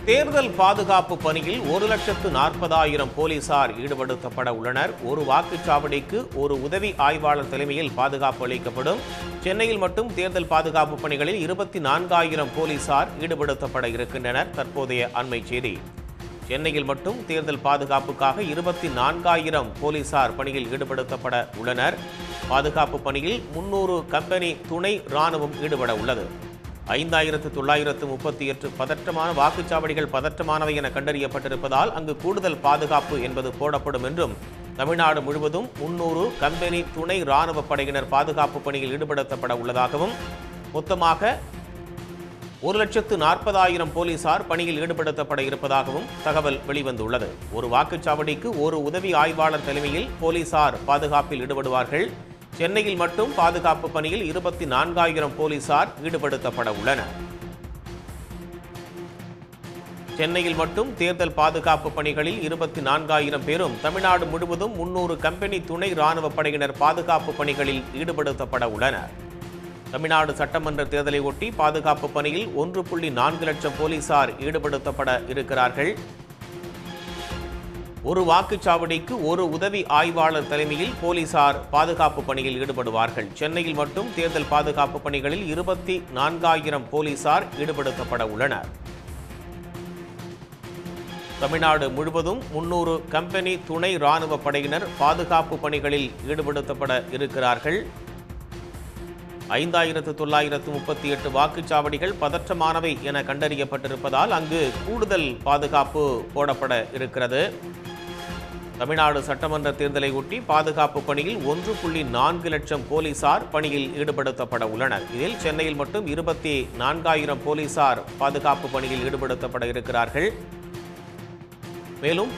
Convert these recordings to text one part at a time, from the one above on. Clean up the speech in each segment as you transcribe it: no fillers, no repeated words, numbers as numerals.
தேர்தல் பாதுகாப்பு பணியில் 1,40,000 போலீசார் ஈடுபடுத்தப்பட உள்ளனர். ஒரு வாக்குச்சாவடிக்கு ஒரு உதவி ஆய்வாளர் தலைமையில் பாதுகாப்பு அளிக்கப்படும். சென்னையில் மட்டும் தேர்தல் பாதுகாப்பு பணிகளில் 24,000 போலீசார் ஈடுபடுத்தப்பட இருக்கின்றனர். தற்போதைய அண்மை செய்தி. சென்னையில் மட்டும் தேர்தல் பாதுகாப்புக்காக 24,000 போலீசார் பணியில் ஈடுபடுத்தப்பட உள்ளனர். பாதுகாப்பு பணியில் 300 கம்பெனி துணை ராணுவம் ஈடுபட உள்ளது. 5,938 பதற்றமான வாக்குச்சாவடிகள் பதற்றமானவை என கண்டறியப்பட்டிருப்பதால் அங்கு கூடுதல் பாதுகாப்பு என்பது போடப்படும் என்றும், தமிழ்நாடு முழுவதும் 300 கம்பெனி துணை ராணுவ படையினர் பாதுகாப்பு பணியில் ஈடுபடுத்தப்பட உள்ளதாகவும், மொத்தமாக 1,40,000 போலீசார் பணியில் ஈடுபடுத்தப்பட இருப்பதாகவும் தகவல் வெளிவந்துள்ளது. ஒரு வாக்குச்சாவடிக்கு ஒரு உதவி ஆய்வாளர் தலைமையில் போலீசார் பாதுகாப்பில் ஈடுபடுவார்கள். சென்னையில் மட்டும் பாதுகாப்பு பணியில் 24,000 போலீசார் ஈடுபடுத்தப்பட உள்ளனர். சென்னையில் மட்டும் தேர்தல் பாதுகாப்பு பணிகளில் 24,000 பேரும், தமிழ்நாடு முழுவதும் 300 கம்பெனி துணை ராணுவ படையினர் பாதுகாப்பு பணிகளில் ஈடுபடுத்தப்பட உள்ளனர். தமிழ்நாடு சட்டமன்ற தேர்தலை ஒட்டி பாதுகாப்பு பணியில் 1.4 லட்சம் போலீசார் ஈடுபடுத்தப்பட இருக்கிறார்கள். ஒரு வாக்குச்சாவடிக்கு ஒரு உதவி ஆய்வாளர் தலைமையில் போலீசார் பாதுகாப்பு பணியில் ஈடுபடுவார்கள். சென்னையில் மட்டும் தேர்தல் பாதுகாப்பு பணிகளில் 24,000 போலீசார் ஈடுபடுத்தப்பட உள்ளனர். தமிழ்நாடு முழுவதும் 300 கம்பெனி துணை ராணுவ படையினர் பாதுகாப்பு பணிகளில் ஈடுபடுத்தப்பட இருக்கிறார்கள். 5,938 வாக்குச்சாவடிகள் பதற்றமானவை என கண்டறியப்பட்டிருப்பதால் அங்கு கூடுதல் பாதுகாப்பு போடப்பட இருக்கிறது. தமிழ்நாடு சட்டமன்ற தேர்தலை ஒட்டி பாதுகாப்பு பணியில் 1.4 லட்சம் போலீசார் பணியில் ஈடுபடுத்தப்பட உள்ளனர். இதில் சென்னையில் மட்டும் 24,000 போலீசார் பாதுகாப்பு பணியில் ஈடுபடுத்தப்பட இருக்கிறார்கள். மேலும்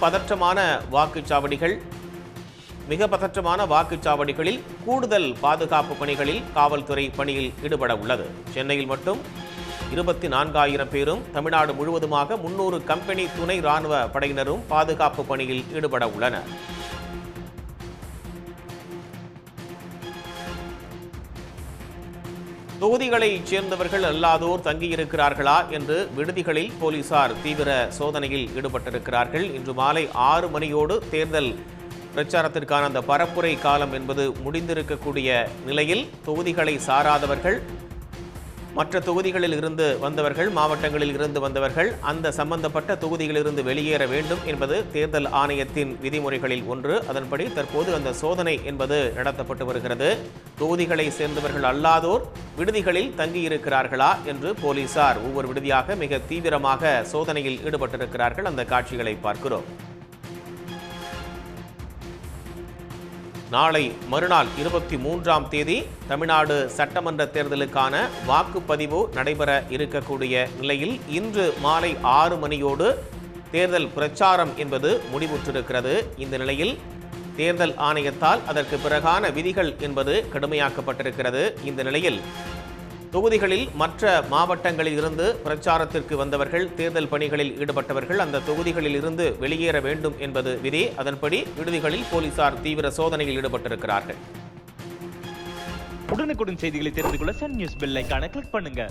மிக பதற்றமான வாக்குச்சாவடிகளில் கூடுதல் பாதுகாப்பு பணிகளில் காவல்துறை பணியில் ஈடுபட உள்ளது. சென்னையில் மட்டும் 24,000 பேரும், தமிழ்நாடு முழுவதுமாக 300 கம்பெனி துணை ராணுவ படையினரும் பாதுகாப்பு பணியில் ஈடுபட உள்ளனர். தொகுதிகளைச் சேர்ந்தவர்கள் அல்லாதோர் தங்கியிருக்கிறார்களா என்று விடுதிகளில் போலீசார் தீவிர சோதனையில் ஈடுபட்டிருக்கிறார்கள். இன்று மாலை 6 மணியோடு தேர்தல் பிரச்சாரத்திற்கான அந்த பரப்புரை காலம் என்பது முடிந்திருக்கக்கூடிய நிலையில் தொகுதிகளை சாராதவர்கள், மற்ற தொகுதிகளில் இருந்து வந்தவர்கள், மாவட்டங்களில் இருந்து வந்தவர்கள் அந்த சம்பந்தப்பட்ட தொகுதிகளில் இருந்து வெளியேற வேண்டும் என்பது தேர்தல் ஆணையத்தின் விதிமுறைகளில் ஒன்று. அதன்படி தற்போது அந்த சோதனை என்பது நடத்தப்பட்டு வருகிறது. தொகுதிகளை சேர்ந்தவர்கள் அல்லாதோர் விடுதிகளில் தங்கியிருக்கிறார்களா என்று போலீசார் ஒவ்வொரு விடுதியாக மிக தீவிரமாக சோதனையில் ஈடுபட்டிருக்கிறார்கள். அந்த காட்சிகளை பார்க்கிறோம். நாளை மறுநாள் 23ஆம் தேதி தமிழ்நாடு சட்டமன்ற தேர்தலுக்கான வாக்குப்பதிவு நடைபெற இருக்கக்கூடிய நிலையில் இன்று மாலை 6 மணியோடு தேர்தல் பிரச்சாரம் என்பது முடிவுற்றிருக்கிறது. இந்த நிலையில் தேர்தல் ஆணையத்தால் அதற்கு பிறகான விதிகள் என்பது கடுமையாக்கப்பட்டிருக்கிறது. இந்த நிலையில் தொகுதிகளில் மற்ற மாவட்டங்களில் இருந்து பிரச்சாரத்திற்கு வந்தவர்கள், தேர்தல் பணிகளில் ஈடுபட்டவர்கள் அந்த தொகுதிகளில் இருந்து வெளியேற வேண்டும் என்பது விதி. அதன்படி விடுதிகளில் போலீசார் தீவிர சோதனையில் ஈடுபட்டிருக்கிறார்கள். உடனுக்குடன் செய்திகளை தெரிந்து கொள்ள சன் நியூஸ் பெல் ஐகானை கிளிக் பண்ணுங்க.